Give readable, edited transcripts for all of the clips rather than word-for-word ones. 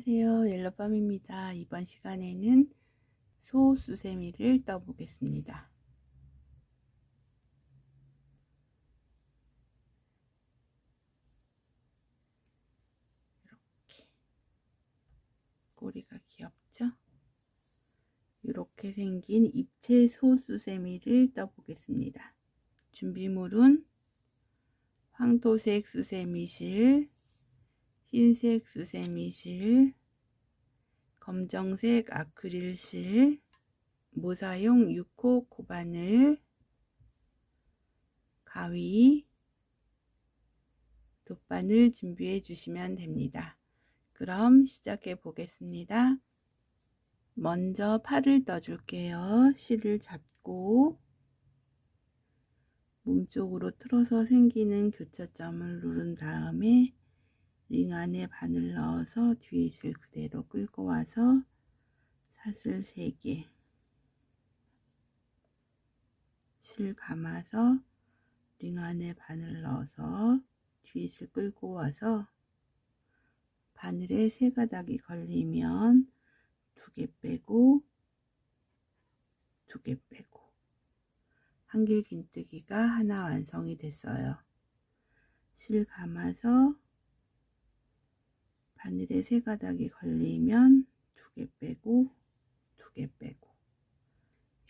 안녕하세요. 옐로밤입니다. 이번 시간에는 소수세미를 떠보겠습니다. 이렇게 꼬리가 귀엽죠? 이렇게 생긴 입체 소수세미를 떠보겠습니다. 준비물은 황토색 수세미실, 흰색 수세미실, 검정색 아크릴실, 모사용 6호 코바늘, 가위, 돗바늘 준비해 주시면 됩니다. 그럼 시작해 보겠습니다. 먼저 팔을 떠줄게요. 실을 잡고 몸쪽으로 틀어서 생기는 교차점을 누른 다음에 링 안에 바늘 넣어서 뒤에 실 그대로 끌고 와서 사슬 3개, 실 감아서 링 안에 바늘 넣어서 뒤에 실 끌고 와서 바늘에 3가닥이 걸리면 2개 빼고 2개 빼고 한길긴뜨기가 하나 완성이 됐어요. 실 감아서 바늘에 3가닥이 걸리면 2개 빼고 2개 빼고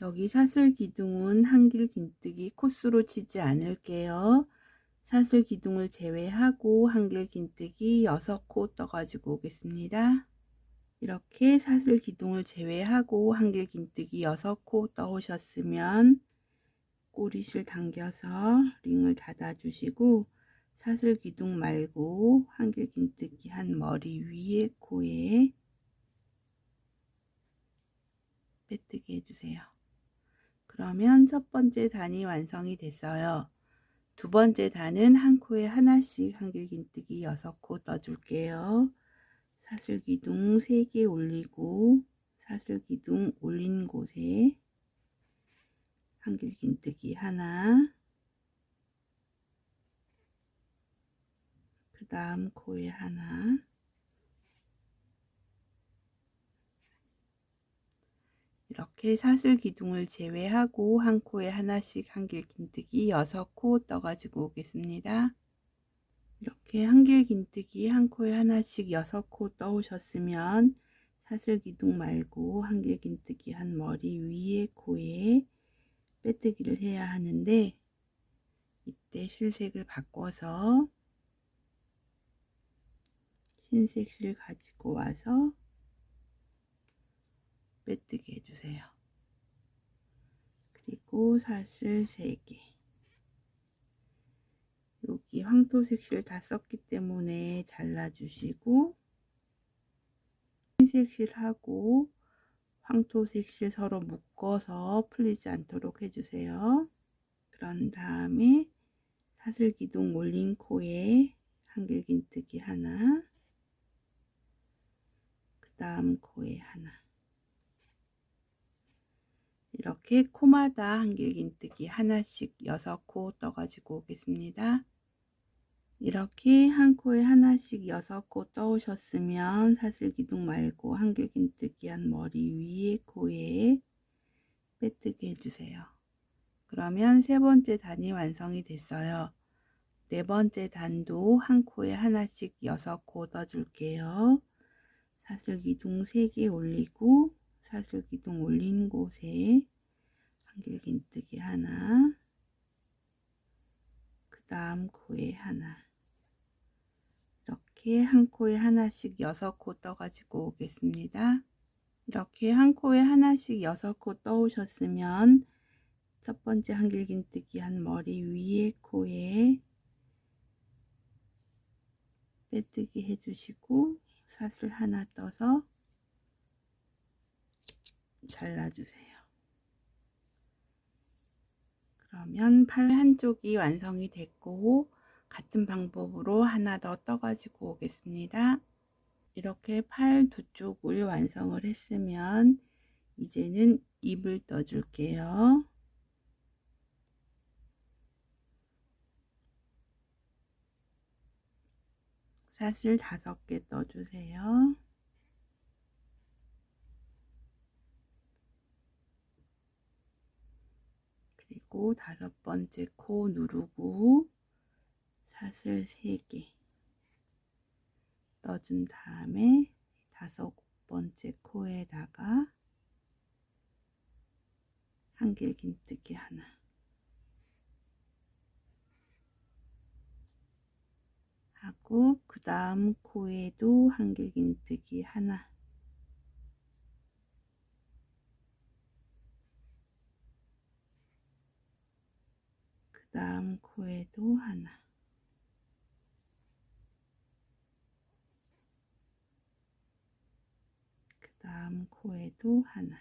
여기 사슬 기둥은 한길긴뜨기 코스로 치지 않을게요. 사슬 기둥을 제외하고 한길긴뜨기 6코 떠가지고 오겠습니다. 이렇게 사슬 기둥을 제외하고 한길긴뜨기 6코 떠오셨으면 꼬리실 당겨서 링을 닫아 주시고 사슬 기둥 말고 한길긴뜨기 한 머리 위에 코에 빼뜨기 해주세요. 그러면 첫 번째 단이 완성이 됐어요. 두 번째 단은 한 코에 하나씩 한길긴뜨기 6코 떠줄게요. 사슬 기둥 3개 올리고 사슬 기둥 올린 곳에 한길긴뜨기 하나, 그 다음 코에 하나, 이렇게 사슬 기둥을 제외하고 한 코에 하나씩 한길긴뜨기 6코 떠가지고 오겠습니다. 이렇게 한길긴뜨기 한 코에 하나씩 6코 떠오셨으면 사슬 기둥 말고 한길긴뜨기 한 머리 위에 코에 빼뜨기를 해야 하는데 이때 실색을 바꿔서 흰색 실 가지고 와서 빼뜨기 해주세요. 그리고 사슬 3개, 여기 황토색 실 다 썼기 때문에 잘라주시고 흰색 실하고 황토색 실 서로 묶어서 풀리지 않도록 해주세요. 그런 다음에 사슬 기둥 올린 코에 한길긴뜨기 하나, 그 다음 코에 하나, 이렇게 코마다 한길긴뜨기 하나씩 6코 떠가지고 오겠습니다. 이렇게 한 코에 하나씩 6코 떠오셨으면 사슬 기둥 말고 한길긴뜨기 한 머리 위에 코에 빼뜨기 해주세요. 그러면 세 번째 단이 완성이 됐어요. 네 번째 단도 한 코에 하나씩 6코 떠줄게요. 사슬 기둥 3개 올리고 사슬 기둥 올린 곳에 한길긴뜨기 하나, 그 다음 코에 하나, 이렇게 한 코에 하나씩 6코 떠가지고 오겠습니다. 이렇게 한 코에 하나씩 6코 떠오셨으면 첫 번째 한길긴뜨기 한 머리 위에 코에 빼뜨기 해주시고 사슬 하나 떠서 잘라주세요. 그러면 팔 한쪽이 완성이 됐고 같은 방법으로 하나 더 떠가지고 오겠습니다. 이렇게 팔 두 쪽을 완성을 했으면 이제는 입을 떠줄게요. 사슬 5개 떠주세요. 하고 다섯 번째 코 누르고 사슬 3개 넣어준 다음에 다섯 번째 코에다가 한길긴뜨기 하나 하고 그 다음 코에도 한길긴뜨기 하나 그 다음 코에도 하나 그 다음 코에도 하나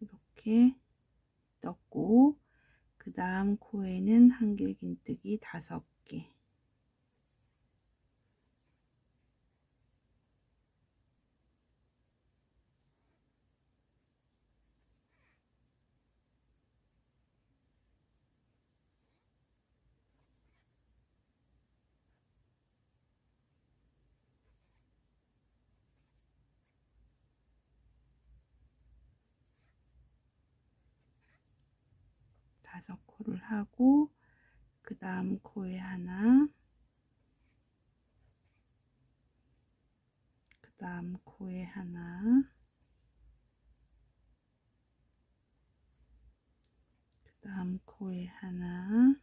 이렇게 넣고 그 다음 코에는 한길긴뜨기 5개 다섯 코를 하고 그 다음 코에 하나 그 다음 코에 하나 그 다음 코에 하나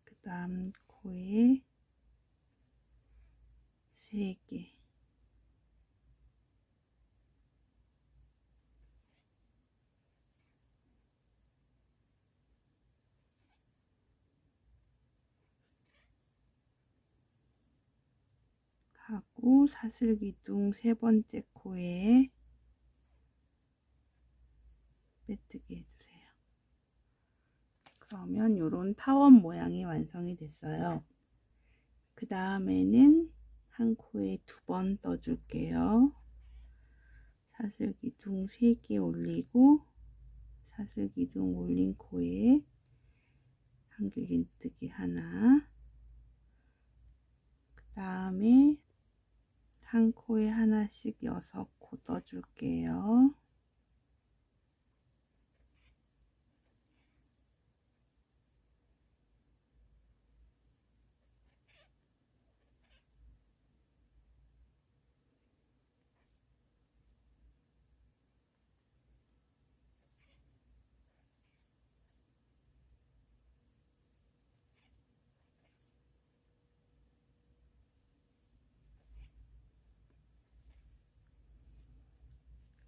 그 다음 코에 3개 하고 사슬기둥 3번째 코에 빼뜨기 해주세요. 그러면 요런 타원 모양이 완성이 됐어요. 그 다음에는 한 코에 2번 떠줄게요. 사슬기둥 3개 올리고 사슬기둥 올린 코에 한길긴뜨기 하나 그 다음에 한 코에 하나씩 6코 떠줄게요.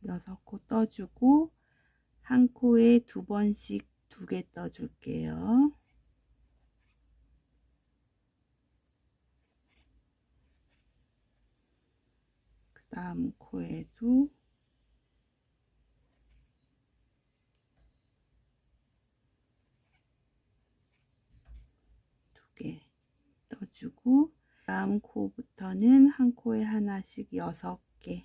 여섯 코 떠주고 한 코에 2번씩 2개 떠줄게요. 그 다음 코에도 2개 떠주고 다음 코부터는 한 코에 하나씩 6개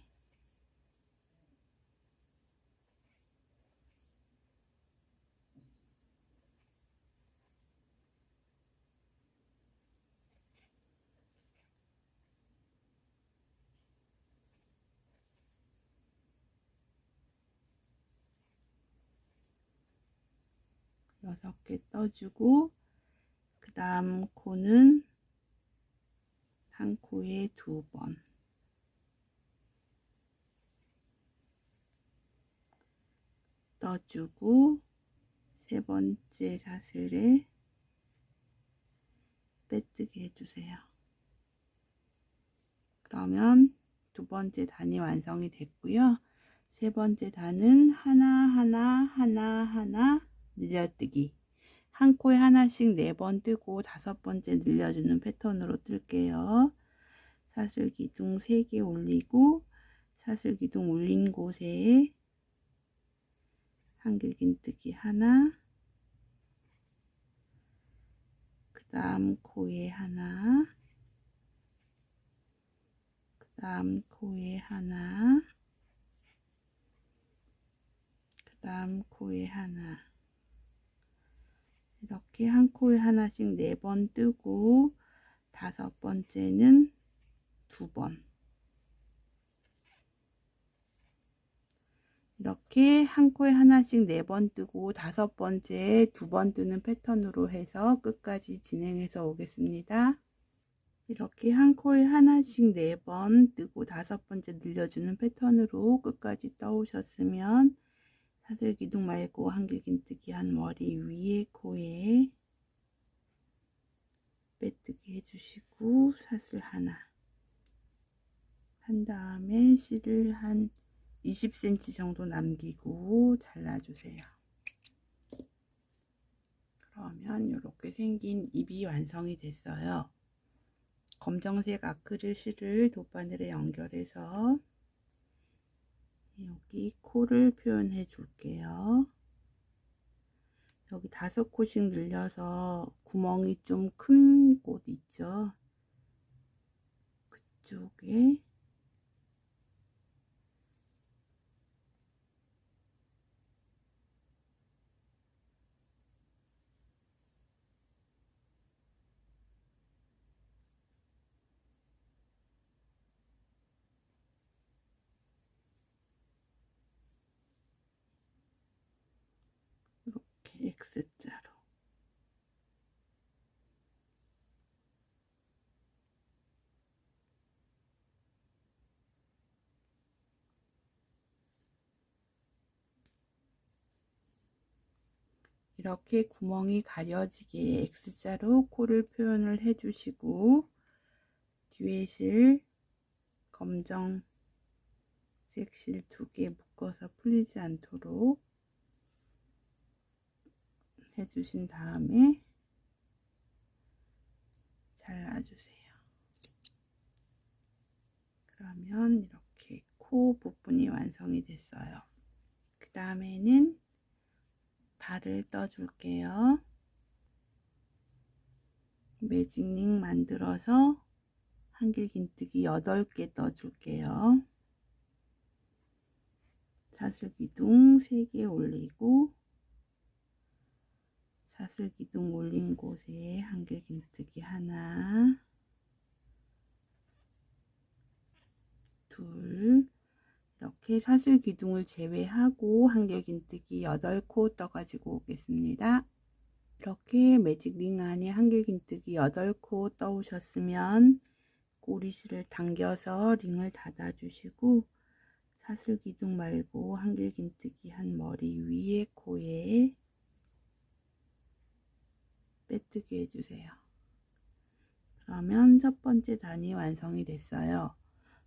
6개 떠주고 그 다음 코는 한 코에 2번 떠주고 3번째 사슬에 빼뜨기 해주세요. 그러면 2번째 단이 완성이 됐고요. 3번째 단은 하나 늘려뜨기 한 코에 하나씩 4번 뜨고 5번째 늘려주는 패턴으로 뜰게요. 사슬기둥 3개 올리고 사슬기둥 올린 곳에 한길긴뜨기 하나 그 다음 코에 하나 그 다음 코에 하나 그 다음 코에 하나 이렇게 한 코에 하나씩 4번 뜨고 5번째는 2번 이렇게 한 코에 하나씩 4번 뜨고 5번째 2번 뜨는 패턴으로 해서 끝까지 진행해서 오겠습니다. 이렇게 한 코에 하나씩 4번 뜨고 5번째 늘려주는 패턴으로 끝까지 떠오셨으면 사슬기둥 말고 한길긴뜨기 한 머리 위에 코에 빼뜨기 해주시고 사슬 하나 한 다음에 실을 한 20cm 정도 남기고 잘라주세요. 그러면 이렇게 생긴 입이 완성이 됐어요. 검정색 아크릴 실을 돗바늘에 연결해서 여기 코를 표현해 줄게요. 여기 5코씩 늘려서 구멍이 좀 큰 곳 있죠? 그쪽에 이렇게 X자로 이렇게 구멍이 가려지게 X자로 코를 표현을 해주시고 뒤에 실 검정색 실 2개 묶어서 풀리지 않도록 해주신 다음에 잘라주세요. 그러면 이렇게 코 부분이 완성이 됐어요. 그 다음에는 발을 떠줄게요. 매직링 만들어서 한길긴뜨기 8개 떠줄게요. 사슬기둥 3개 올리고 사슬기둥 올린 곳에 한길긴뜨기 하나, 둘, 이렇게 사슬기둥을 제외하고 한길긴뜨기 8코 떠가지고 오겠습니다. 이렇게 매직링 안에 한길긴뜨기 8코 떠오셨으면 꼬리실을 당겨서 링을 닫아주시고 사슬기둥 말고 한길긴뜨기 한 머리 위에 코에 빼뜨기 해주세요. 그러면 첫 번째 단이 완성이 됐어요.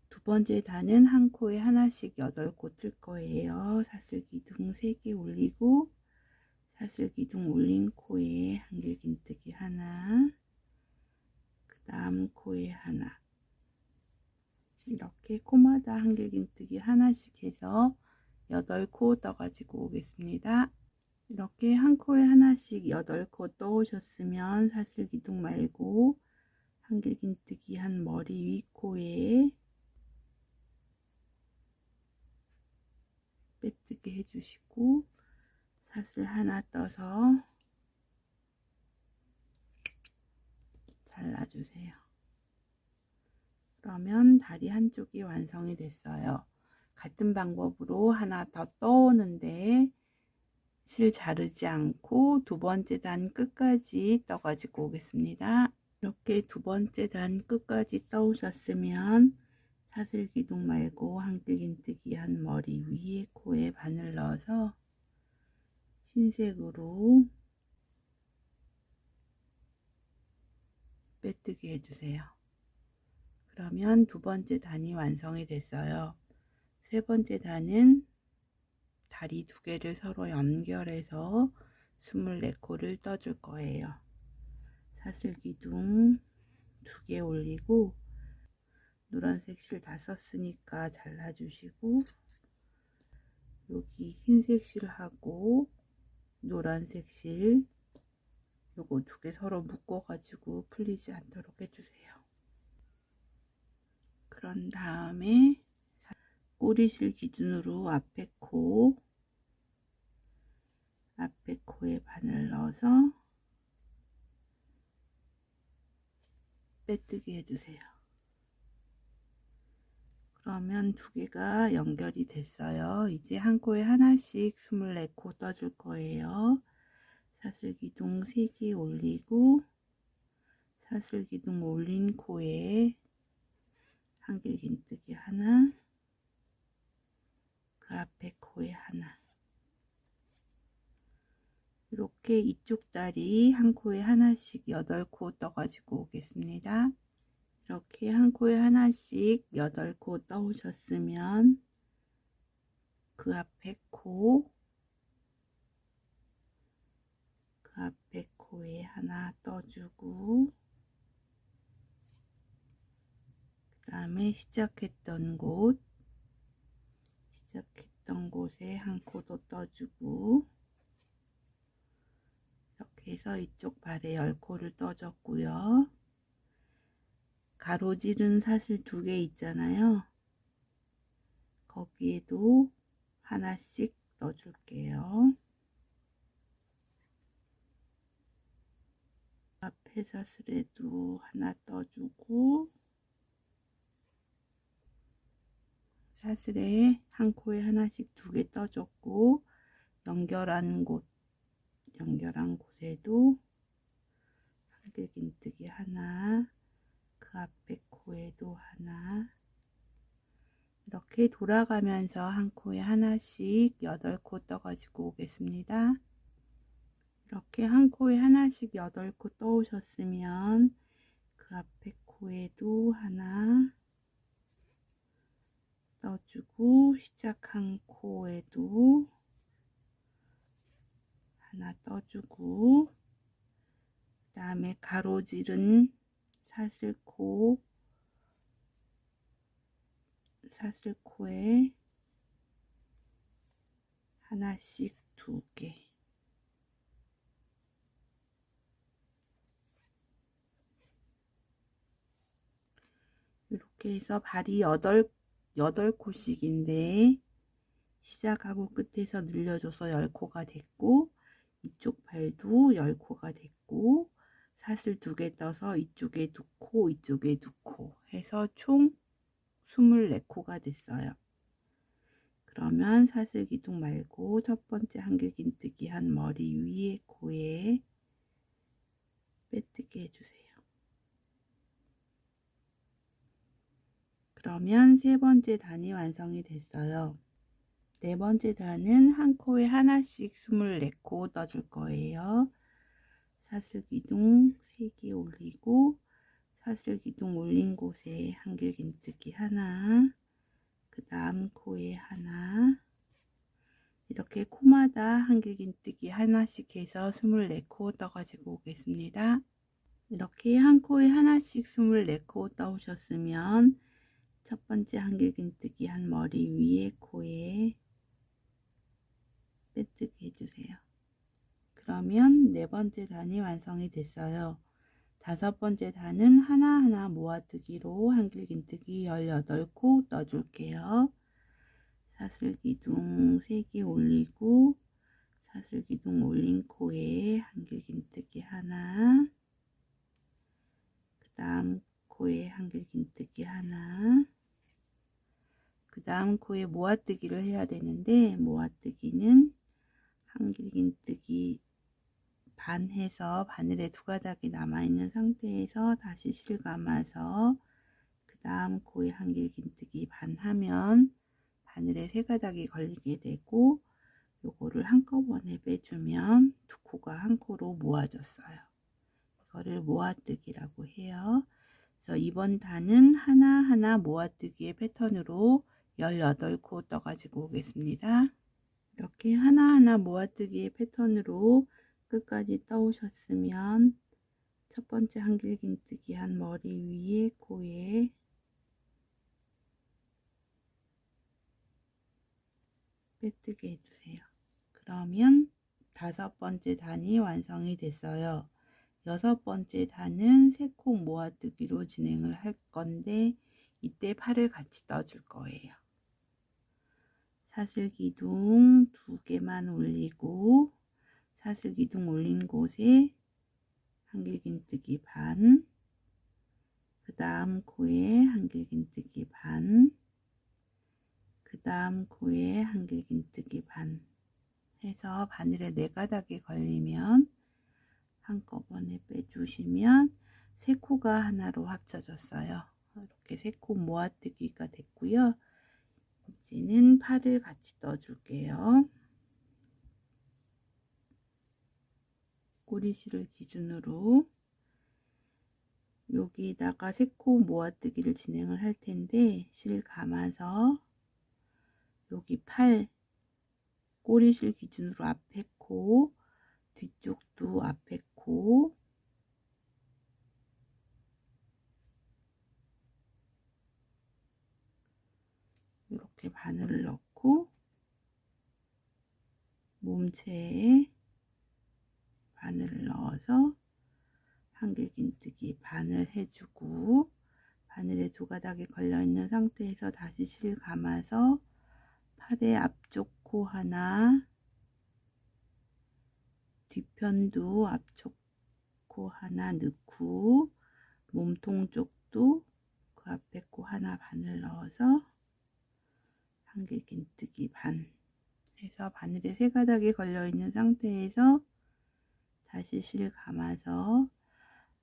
두 번째 단은 한 코에 하나씩 8코 틀 거예요. 사슬기둥 3개 올리고 사슬기둥 올린 코에 한길긴뜨기 하나, 그 다음 코에 하나, 이렇게 코마다 한길긴뜨기 하나씩 해서 8코 떠가지고 오겠습니다. 이렇게 한 코에 하나씩 8코 떠오셨으면 사슬기둥 말고 한길긴뜨기 한 머리 위 코에 빼뜨기 해주시고 사슬 하나 떠서 잘라주세요. 그러면 다리 한쪽이 완성이 됐어요. 같은 방법으로 하나 더 떠오는데 실 자르지 않고 두 번째 단 끝까지 떠가지고 오겠습니다. 이렇게 두 번째 단 끝까지 떠오셨으면 사슬기둥 말고 한길긴뜨기 한 머리 위에 코에 바늘 넣어서 흰색으로 빼뜨기 해주세요. 그러면 두 번째 단이 완성이 됐어요. 세 번째 단은 다리 2개를 서로 연결해서 24코를 떠줄 거예요. 사슬기둥 2개 올리고 노란색 실 다 썼으니까 잘라주시고 여기 흰색 실하고 노란색 실 요거 2개 서로 묶어 가지고 풀리지 않도록 해주세요. 그런 다음에 꼬리실 기준으로 앞에 코에 바늘 넣어서 빼뜨기 해주세요. 그러면 두 개가 연결이 됐어요. 이제 한 코에 하나씩 24코 떠줄 거예요. 사슬기둥 3개 올리고 사슬기둥 올린 코에 한길긴뜨기 하나, 그 앞에 코에 하나. 이렇게 이쪽 다리 한 코에 하나씩 8코 떠가지고 오겠습니다. 이렇게 한 코에 하나씩 8코 떠오셨으면 그 앞에 코, 그 앞에 코에 하나 떠주고 그 다음에 시작했던 곳에 한 코 더 떠주고 이렇게 해서 이쪽 발에 10코를 떠줬고요. 가로질은 사슬 2개 있잖아요. 거기에도 하나씩 넣어줄게요. 앞에 사슬에도 하나 떠주고 사슬에 한 코에 하나씩 2개 떠줬고 연결한 곳에도 한길긴뜨기 하나, 그 앞에 코에도 하나. 이렇게 돌아가면서 한 코에 하나씩 8코 떠가지고 오겠습니다. 이렇게 한 코에 하나씩 8코 떠오셨으면 그 앞에 코에도 하나 떠주고 시작한 코에도 하나 떠주고 그 다음에 가로질은 사슬코에 하나씩 2개. 이렇게 해서 발이 8코씩인데 시작하고 끝에서 늘려줘서 10코가 됐고 이쪽 발도 10코가 됐고 사슬 2개 떠서 이쪽에 2코 이쪽에 2코 해서 총 24코가 됐어요. 그러면 사슬기둥 말고 첫 번째 한길긴뜨기 한 머리 위에 코에 빼뜨기 해주세요. 그러면 세 번째 단이 완성이 됐어요. 네 번째 단은 한 코에 하나씩 24코 떠줄 거예요. 사슬기둥 3개 올리고 사슬기둥 올린 곳에 한길긴뜨기 하나, 그 다음 코에 하나. 이렇게 코마다 한길긴뜨기 하나씩 해서 24코 떠가지고 오겠습니다. 이렇게 한 코에 하나씩 24코 떠오셨으면 첫 번째 한길긴뜨기 한 머리 위에 코에 빼뜨기 해주세요. 그러면 네 번째 단이 완성이 됐어요. 다섯 번째 단은 하나하나 모아뜨기로 한길긴뜨기 18코 떠줄게요. 사슬기둥 3개 올리고 사슬기둥 올린 코에 한길긴뜨기 하나, 그 다음 코에 한길긴뜨기 하나, 그 다음 코에 모아뜨기를 해야 되는데 모아뜨기는 한길긴뜨기 반 해서 바늘에 2가닥이 남아있는 상태에서 다시 실감아서 그 다음 코에 한길긴뜨기 반 하면 바늘에 3가닥이 걸리게 되고 요거를 한꺼번에 빼주면 2코가 한 코로 모아졌어요. 이거를 모아뜨기라고 해요. 그래서 이번 단은 하나하나 모아뜨기의 패턴으로 18코 떠가지고 오겠습니다. 이렇게 하나하나 모아뜨기의 패턴으로 끝까지 떠오셨으면 첫 번째 한길긴뜨기 한 머리 위에 코에 빼뜨기 해주세요. 그러면 다섯 번째 단이 완성이 됐어요. 여섯 번째 단은 3코 모아뜨기로 진행을 할 건데 이때 팔을 같이 떠줄 거예요. 사슬기둥 2개만 올리고 사슬기둥 올린 곳에 한길긴뜨기 반, 그 다음 코에 한길긴뜨기 반, 다음 코에 한길긴뜨기 반 해서 바늘에 4가닥이 걸리면 한꺼번에 빼주시면 3코가 하나로 합쳐졌어요. 이렇게 3코 모아뜨기가 됐고요. 이제는 팔을 같이 떠줄게요. 꼬리실을 기준으로 여기다가 3코 모아뜨기를 진행을 할 텐데, 실 감아서 여기 팔 꼬리실 기준으로 앞에 코, 뒤쪽도 앞에 코, 이렇게 바늘을 넣고 몸체에 바늘을 넣어서 한길긴뜨기 반을 해주고, 바늘에 2가닥이 걸려 있는 상태에서 다시 실 감아서 팔의 앞쪽 코 하나, 뒤편도 앞쪽 코 하나 넣고 몸통 쪽도 그 앞에 코 하나 바늘 넣어서 한길긴뜨기 반 해서 바늘에 3가닥이 걸려 있는 상태에서 다시 실 감아서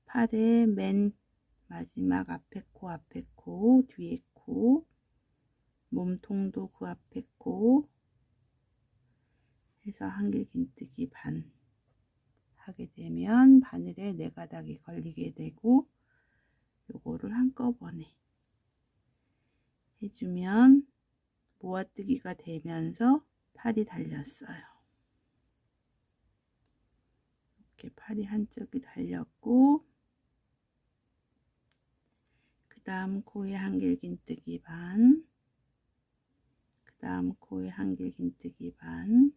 팔의 맨 마지막 앞에 코, 뒤에 코, 몸통도 그 앞에 코 해서 한길긴뜨기 반 하게 되면 바늘에 4가닥이 걸리게 되고, 요거를 한꺼번에 해주면 모아뜨기가 되면서 팔이 달렸어요. 이렇게 팔이 한쪽이 달렸고, 그 다음 코에 한길긴뜨기 반, 그 다음 코에 한길긴뜨기 반,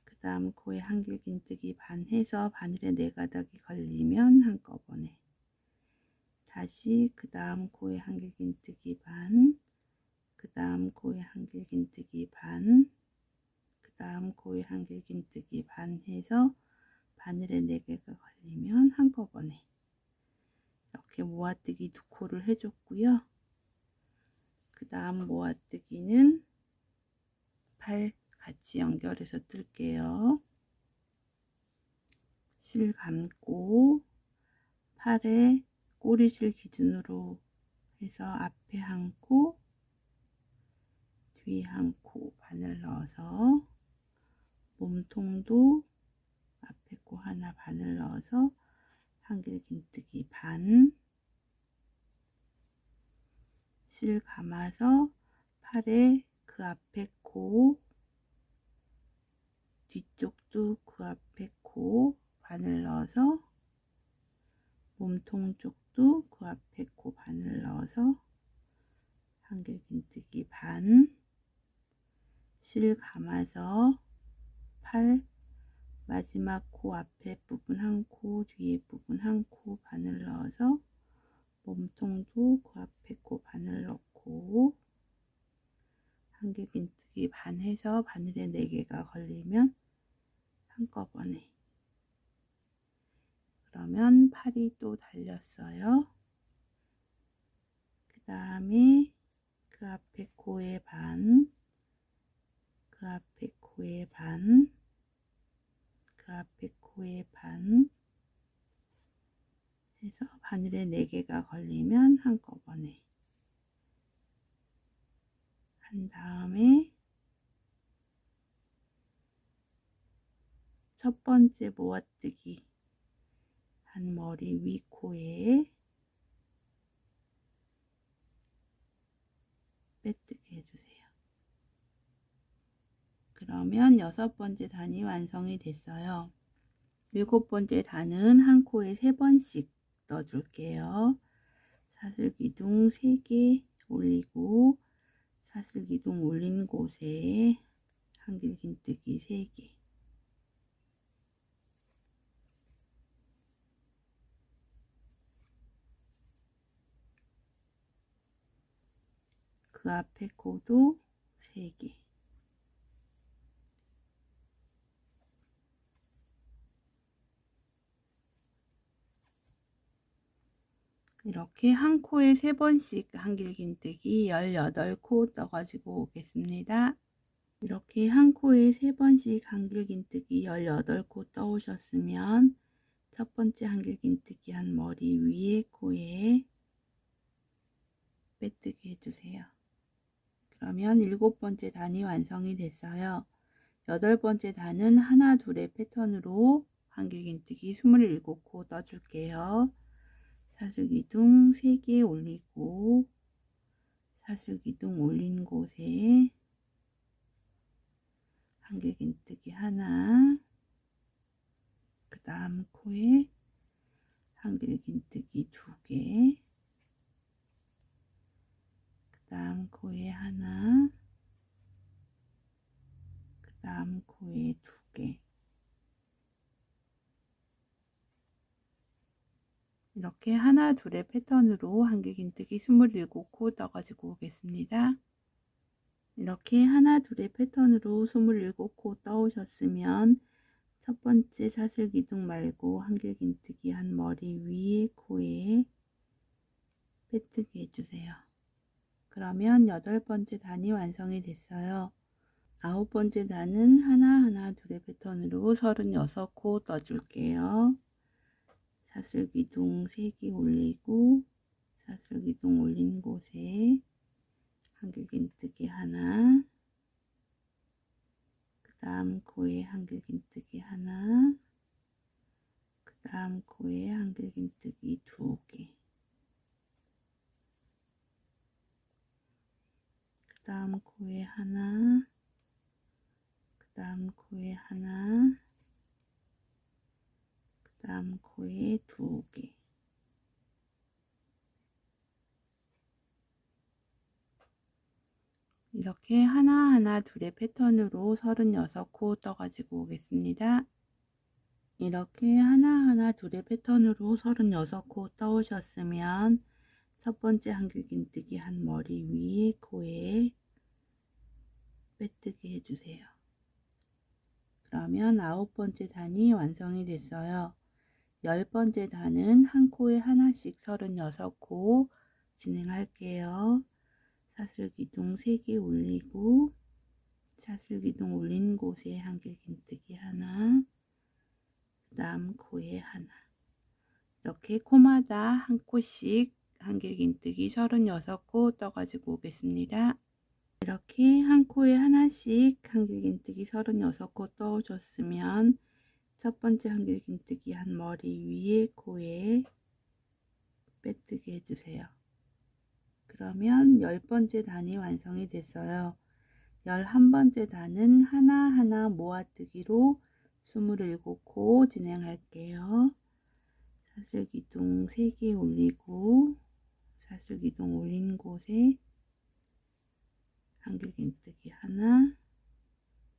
그 다음 코에 한길긴뜨기 반 해서 바늘에 4가닥이 걸리면 한꺼번에 다시 그 다음 코에 한길긴뜨기 반, 그 다음 코에 한길긴뜨기 반, 그 다음 코에 한길긴뜨기 반 해서 바늘에 4개가 걸리면 한꺼번에 이렇게 모아뜨기 2코를 해줬고요. 그 다음 모아뜨기는 팔 같이 연결해서 뜰게요. 실 감고 팔에 꼬리실 기준으로 해서 앞에 한 코, 뒤에 한 코 바늘 넣어서 몸통도 앞에 코 하나 바늘 넣어서 한길긴뜨기 반, 실 감아서 팔에 그 앞에 코, 뒤쪽도 그 앞에 코 바늘 넣어서 몸통 쪽도 그 앞에 코 바늘 넣어서 한길긴뜨기 반, 실 감아서 팔 마지막 코 앞에 부분 한 코, 뒤에 부분 한 코 바늘 넣어서 몸통도 그 앞에 코 바늘 넣고 한길긴뜨기 반 해서 바늘에 4개가 걸리면 한꺼번에, 그러면 팔이 또 달렸어요. 그 다음에 그 앞에 코의 반, 그 앞에 코의 반, 그 앞에 코의 반 해서 바늘에 4개가 걸리면 한꺼번에 한 다음에 첫 번째 모아뜨기 한 머리 위 코에 빼뜨기 해주세요. 그러면 6번째 단이 완성이 됐어요. 7번째 단은 한 코에 3번씩 넣어줄게요. 사슬기둥 3개 올리고 사슬기둥 올린 곳에 한길긴뜨기 3개, 그 앞에 코도 3개, 이렇게 한 코에 3번씩 한길긴뜨기 18코 떠가지고 오겠습니다. 이렇게 한 코에 3번씩 한길긴뜨기 18코 떠오셨으면 첫 번째 한길긴뜨기 한 머리 위에 코에 빼뜨기 해주세요. 그러면 7번째 단이 완성이 됐어요. 8번째 단은 하나 둘의 패턴으로 한길긴뜨기 27코 떠줄게요. 사슬기둥 3개 올리고 사슬기둥 올린 곳에 한길긴뜨기 하나, 그 다음 코에 한길긴뜨기 2개, 그 다음 코에 하나, 그 다음 코에 2개. 이렇게 하나 둘의 패턴으로 한길긴뜨기 27코 떠가지고 오겠습니다. 이렇게 하나 둘의 패턴으로 27코 떠오셨으면 첫 번째 사슬기둥 말고 한길긴뜨기 한 머리 위에 코에 빼뜨기 해주세요. 그러면 8번째 단이 완성이 됐어요. 9번째 단은 하나 둘의 패턴으로 36코 떠줄게요. 사슬기둥 3개 올리고 사슬기둥 올린 곳에 한길긴뜨기 하나, 그 다음 코에 한길긴뜨기 하나, 그 다음 코에 한길긴뜨기 2개, 그 다음 코에 하나, 그 다음 코에 하나, 그 다음 코에 2개. 이렇게 하나 둘의 패턴으로 36코 떠가지고 오겠습니다. 이렇게 하나 둘의 패턴으로 36코 떠오셨으면 첫 번째 한길긴뜨기 한 머리 위에 코에 빼뜨기 해주세요. 그러면 9번째 단이 완성이 됐어요. 10번째 단은 한 코에 하나씩 36코 진행할게요. 사슬기둥 3개 올리고 사슬기둥 올린 곳에 한길긴뜨기 하나, 그 다음 코에 하나. 이렇게 코마다 한 코씩 한길긴뜨기 36코 떠가지고 오겠습니다. 이렇게 한 코에 하나씩 한길긴뜨기 36코 떠오셨으면 첫 번째 한길긴뜨기 한 머리 위에 코에 빼뜨기 해주세요. 그러면 10번째 단이 완성이 됐어요. 11번째 단은 하나하나 모아뜨기로 27코 진행할게요. 사슬기둥 3개 올리고 사슬기둥 올린 곳에 한길긴뜨기 하나,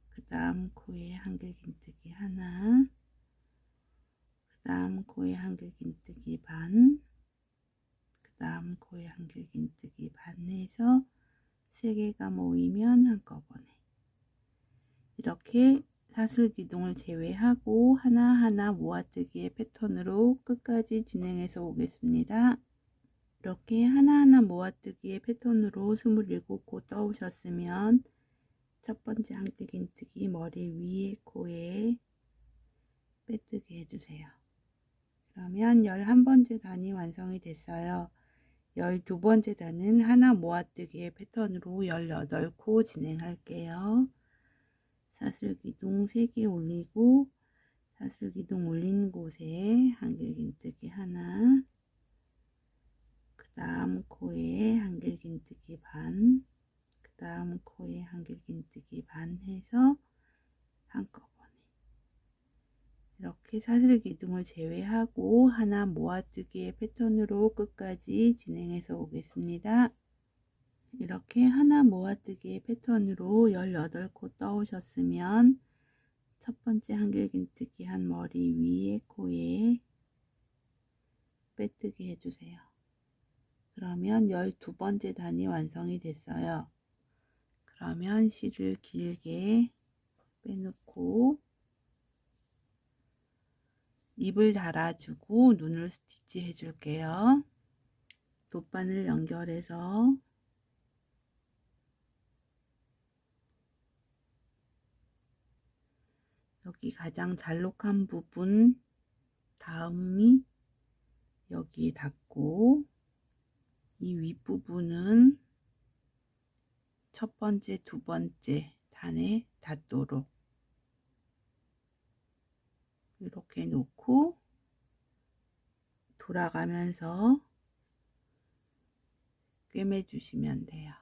그 다음 코에 한길긴뜨기 하나, 그 다음 코에 한길긴뜨기 반, 그 다음 코에 한길긴뜨기 반 해서 3개가 모이면 한꺼번에 이렇게 사슬기둥을 제외하고 하나하나 모아뜨기의 패턴으로 끝까지 진행해서 오겠습니다. 이렇게 하나하나 모아뜨기의 패턴으로 27코 떠오셨으면 첫 번째 한길긴뜨기 머리 위에 코에 빼뜨기 해주세요. 그러면 11번째 단이 완성이 됐어요. 12번째 단은 하나 모아뜨기의 패턴으로 18코 진행할게요. 사슬기둥 3개 올리고 사슬기둥 올린 곳에 한길긴뜨기 하나, 그 다음 코에 한길긴뜨기 반, 그 다음 코에 한길긴뜨기 반 해서 한꺼번에 이렇게 사슬기둥을 제외하고 하나 모아뜨기의 패턴으로 끝까지 진행해서 오겠습니다. 이렇게 하나 모아뜨기의 패턴으로 18코 떠오셨으면 첫 번째 한길긴뜨기 한 머리 위에 코에 빼뜨기 해주세요. 그러면 12번째 단이 완성이 됐어요. 그러면 실을 길게 빼놓고 입을 달아주고 눈을 스티치 해줄게요. 돗바늘 연결해서 여기 가장 잘록한 부분 다음이 여기에 닿고, 이 윗부분은 첫 번째, 두 번째 단에 닿도록 이렇게 놓고 돌아가면서 꿰매 주시면 돼요.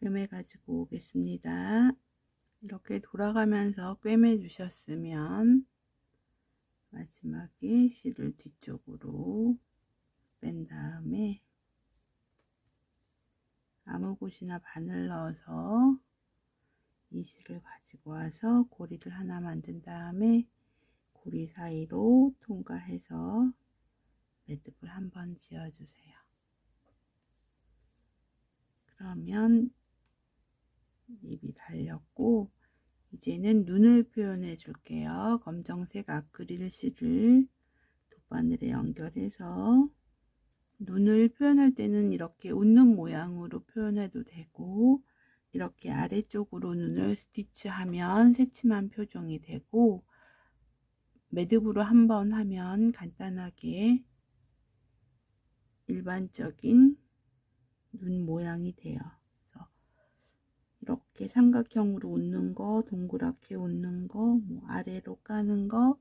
꿰매 가지고 오겠습니다. 이렇게 돌아가면서 꿰매 주셨으면 마지막에 실을 뒤쪽으로 뺀 다음에 아무 곳이나 바늘 넣어서 이 실을 가지고 와서 고리를 하나 만든 다음에 고리 사이로 통과해서 매듭을 한번 지어주세요. 그러면 입이 달렸고, 이제는 눈을 표현해 줄게요. 검정색 아크릴 실을 돗바늘에 연결해서 눈을 표현할 때는 이렇게 웃는 모양으로 표현해도 되고, 이렇게 아래쪽으로 눈을 스티치하면 새침한 표정이 되고, 매듭으로 한번 하면 간단하게 일반적인 눈 모양이 돼요. 그래서 이렇게 삼각형으로 웃는 거, 동그랗게 웃는 거, 뭐 아래로 까는 거,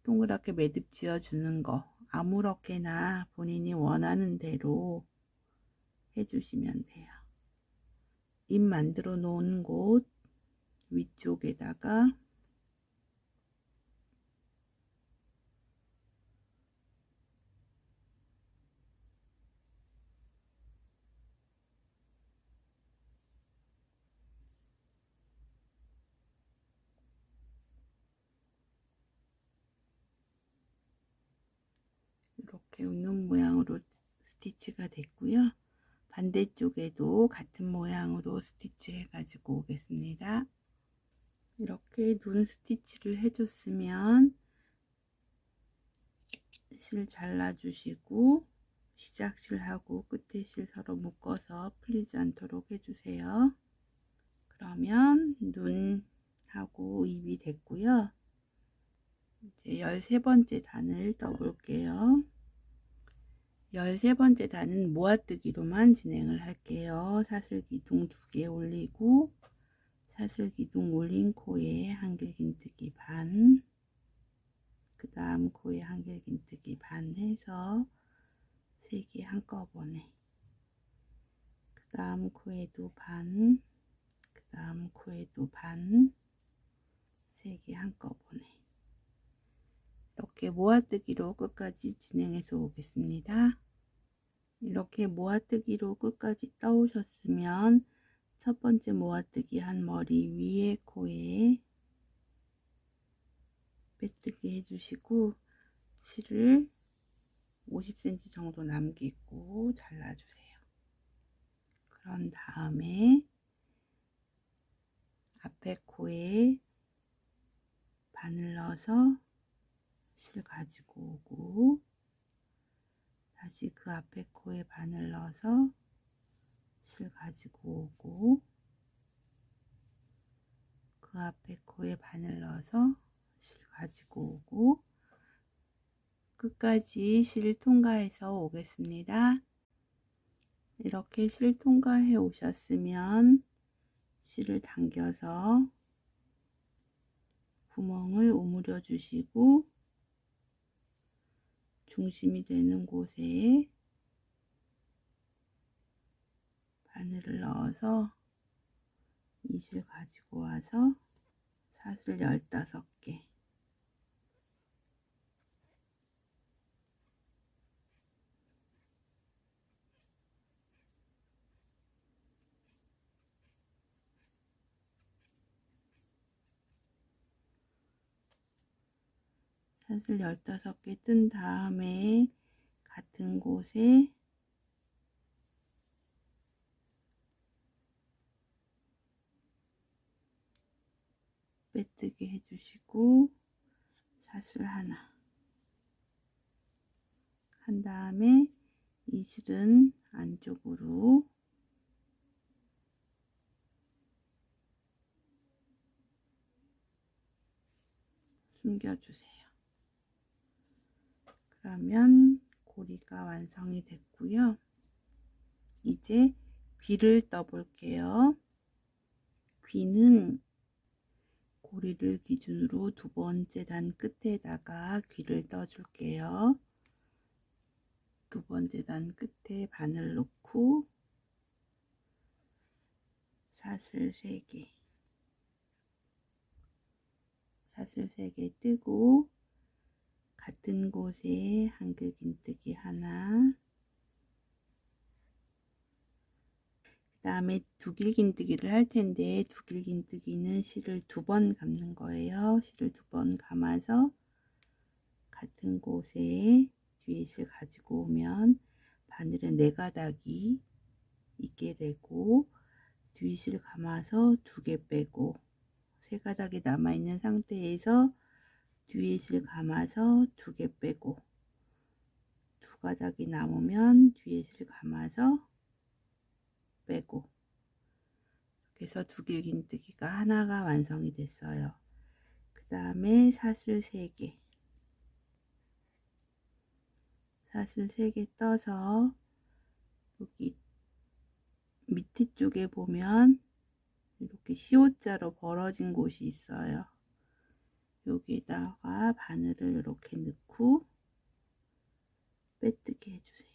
동그랗게 매듭 지어 주는 거, 아무렇게나 본인이 원하는 대로 해주시면 돼요. 입 만들어 놓은 곳 위쪽에다가 이렇게 웃는 모양으로 스티치가 됐고요. 반대쪽에도 같은 모양으로 스티치 해 가지고 오겠습니다. 이렇게 눈 스티치를 해줬으면 실 잘라주시고 시작실하고 끝에 실 서로 묶어서 풀리지 않도록 해주세요. 그러면 눈하고 입이 됐고요. 이제 13번째 단을 떠볼게요. 13번째 단은 모아뜨기로만 진행을 할게요. 사슬기둥 2개 올리고 사슬기둥 올린 코에 한길긴뜨기 반, 그 다음 코에 한길긴뜨기 반 해서 3개 한꺼번에, 그 다음 코에도 반, 그 다음 코에도 반, 3개 한꺼번에 이렇게 모아뜨기로 끝까지 진행해서 오겠습니다. 이렇게 모아뜨기로 끝까지 떠오셨으면 첫 번째 모아뜨기 한 머리 위에 코에 빼뜨기 해주시고 실을 50cm 정도 남기고 잘라주세요. 그런 다음에 앞에 코에 바늘 넣어서 실 가지고 오고, 다시 그 앞에 코에 바늘 넣어서 실 가지고 오고, 그 앞에 코에 바늘 넣어서 실 가지고 오고, 끝까지 실 통과해서 오겠습니다. 이렇게 실 통과해 오셨으면 실을 당겨서 구멍을 오므려 주시고 중심이 되는 곳에 바늘을 넣어서 이 실 가지고 와서 사슬 15개, 사슬 15개 뜬 다음에 같은 곳에 빼뜨기 해주시고 사슬 하나 한 다음에 이 실은 안쪽으로 숨겨주세요. 그러면 고리가 완성이 됐고요. 이제 귀를 떠볼게요. 귀는 고리를 기준으로 두 번째 단 끝에다가 귀를 떠줄게요. 두 번째 단 끝에 바늘 놓고 사슬 3개, 사슬 3개 뜨고 같은 곳에 한길긴뜨기 하나, 그 다음에 두길긴뜨기를 할 텐데 두길긴뜨기는 실을 2번 감는 거예요. 실을 2번 감아서 같은 곳에 뒤에 실 가지고 오면 바늘에 4가닥이 있게 되고 뒤 실 감아서 2개 빼고 3가닥이 남아있는 상태에서 뒤에 실 감아서 2개 빼고 2가닥이 남으면 뒤에 실 감아서 빼고, 그래서 두길긴뜨기가 하나가 완성이 됐어요. 그 다음에 사슬 3개, 사슬 3개 떠서 여기 밑에 쪽에 보면 이렇게 시옷자로 벌어진 곳이 있어요. 여기다가 바늘을 이렇게 넣고 빼뜨게 해주세요.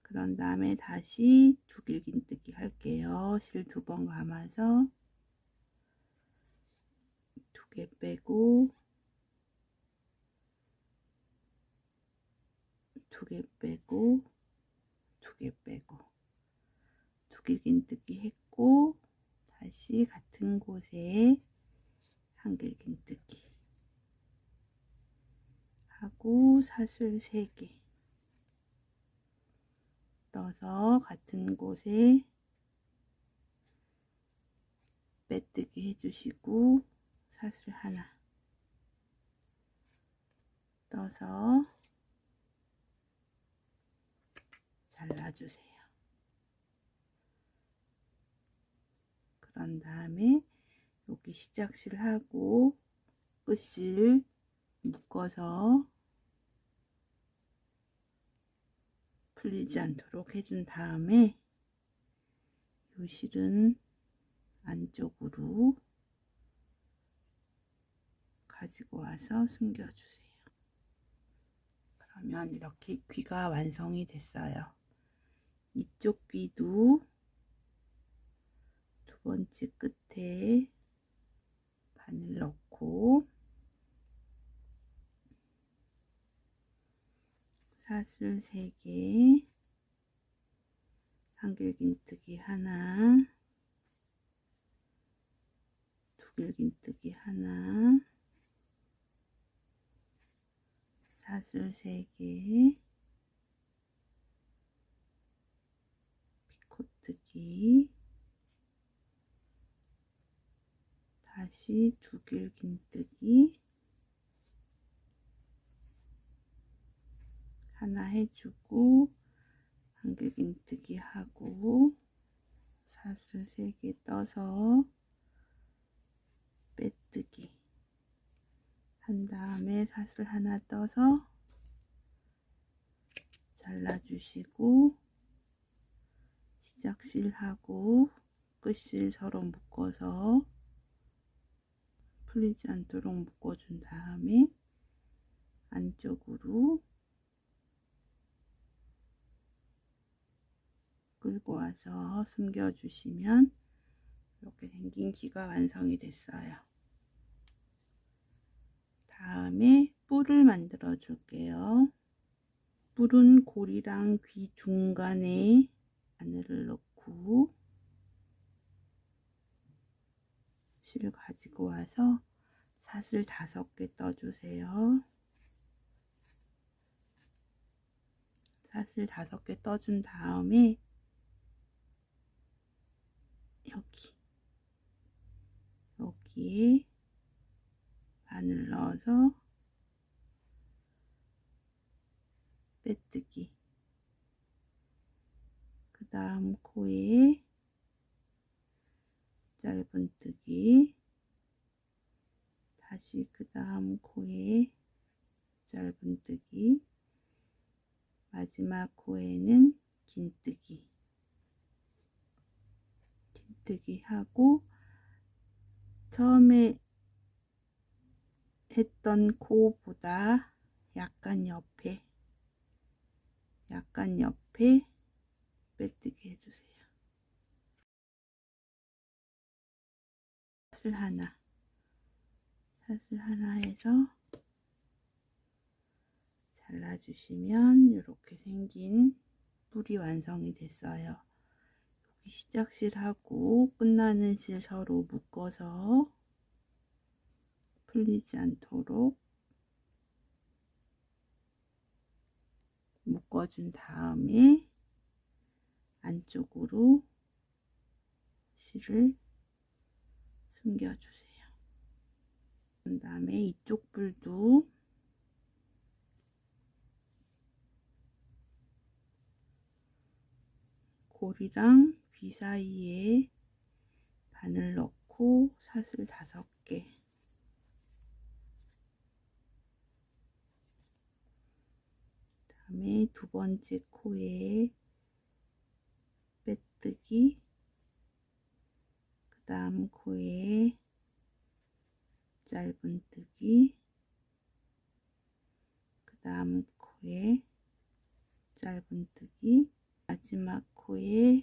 그런 다음에 다시 두길긴뜨기 할게요. 실 2번 감아서 2개 빼고 2개 빼고 2개 빼고 두길긴뜨기 했고 다시 같은 곳에 한길긴뜨기 하고 사슬 3개 떠서 같은 곳에 빼뜨기 해주시고 사슬 하나 떠서 잘라주세요. 그런 다음에 여기 시작실 하고 끝실 묶어서 풀리지 않도록 해준 다음에 이 실은 안쪽으로 가지고 와서 숨겨주세요. 그러면 이렇게 귀가 완성이 됐어요. 이쪽 귀도 두 번째 끝에 바늘 넣고 사슬 3개, 한길긴뜨기 하나, 두길긴뜨기 하나, 사슬 3개, 피코뜨기, 다시 두길긴뜨기 하나 해주고 한길긴뜨기 하고 사슬 3개 떠서 빼뜨기 한 다음에 사슬 하나 떠서 잘라주시고 시작실하고 끝실 서로 묶어서 풀리지 않도록 묶어준 다음에 안쪽으로 끌고 와서 숨겨주시면 이렇게 생긴 귀가 완성이 됐어요. 다음에 뿔을 만들어 줄게요. 뿔은 고리랑 귀 중간에 바늘을 넣고 실을 가지고 와서 사슬 5개 떠주세요. 사슬 5개 떠준 다음에 여기에 바늘 넣어서 빼뜨기. 그 다음 코에 짧은뜨기. 다시 그 다음 코에 짧은뜨기. 마지막 코에는 긴뜨기. 긴뜨기 하고 처음에 했던 코보다 약간 옆에 빼뜨기 해주세요. 사슬 하나 해서 잘라주시면 이렇게 생긴 뿔이 완성이 됐어요. 여기 시작실하고 끝나는 실 서로 묶어서 풀리지 않도록 묶어준 다음에 안쪽으로 실을 숨겨주세요. 그 다음에 이쪽 뿔도 골이랑 귀 사이에 바늘 넣고 사슬 5개. 다음에 두 번째 코에 빼뜨기. 그 다음 코에 짧은뜨기. 그 다음 코에 짧은뜨기. 마지막 코에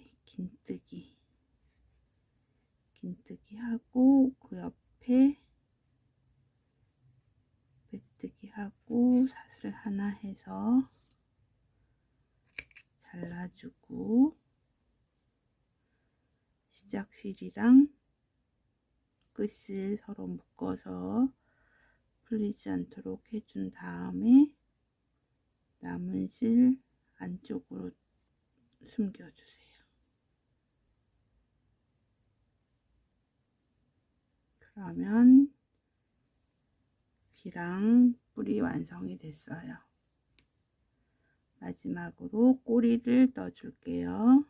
긴뜨기 하고 그 옆에 빼뜨기 하고 사슬 하나 해서 잘라주고 시작실이랑 끝실 서로 묶어서 풀리지 않도록 해준 다음에 남은 실 안쪽으로 숨겨주세요. 그러면 귀랑 뿔이 완성이 됐어요. 마지막으로 꼬리를 떠줄게요.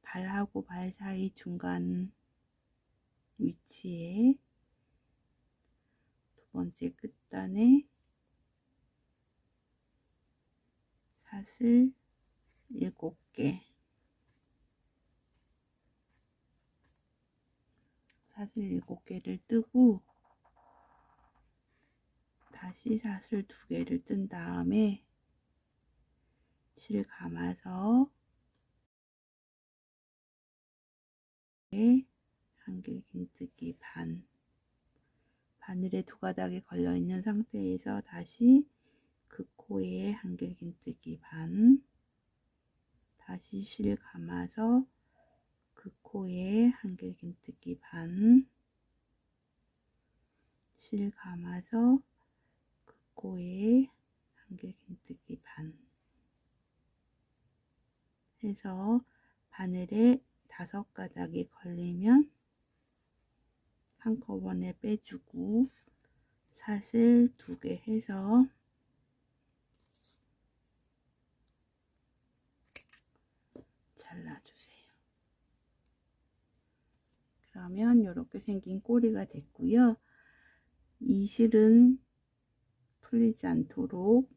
발하고 발 사이 중간 위치에 두 번째 끝단에 사슬 7개, 사슬 7개를 뜨고 다시 사슬 2개를 뜬 다음에 실 감아서 한길 긴뜨기 바늘에 2가닥이 걸려 있는 상태에서 다시 그 코에 한길 긴뜨기 다시 실 감아서 그 코에 한길 긴뜨기 실 감아서 그 코에 한길 긴뜨기 해서 바늘에 5가닥이 걸리면 한꺼번에 빼주고 사슬 2개 해서 잘라주세요. 그러면 이렇게 생긴 꼬리가 됐고요. 이 실은 풀리지 않도록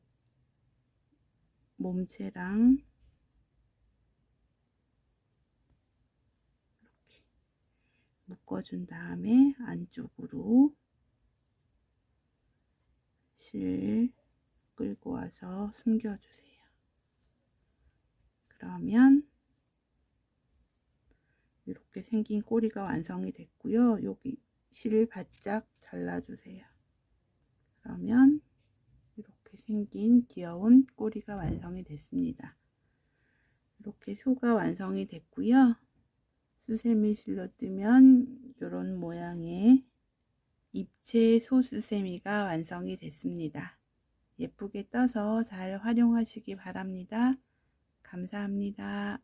몸체랑 이렇게 묶어준 다음에 안쪽으로 실 끌고 와서 숨겨주세요. 그러면 이렇게 생긴 꼬리가 완성이 됐고요. 여기 실을 바짝 잘라주세요. 그러면 이렇게 생긴 귀여운 꼬리가 완성이 됐습니다. 이렇게 소가 완성이 됐고요. 수세미 실로 뜨면 이런 모양의 입체 소수세미가 완성이 됐습니다. 예쁘게 떠서 잘 활용하시기 바랍니다. 감사합니다.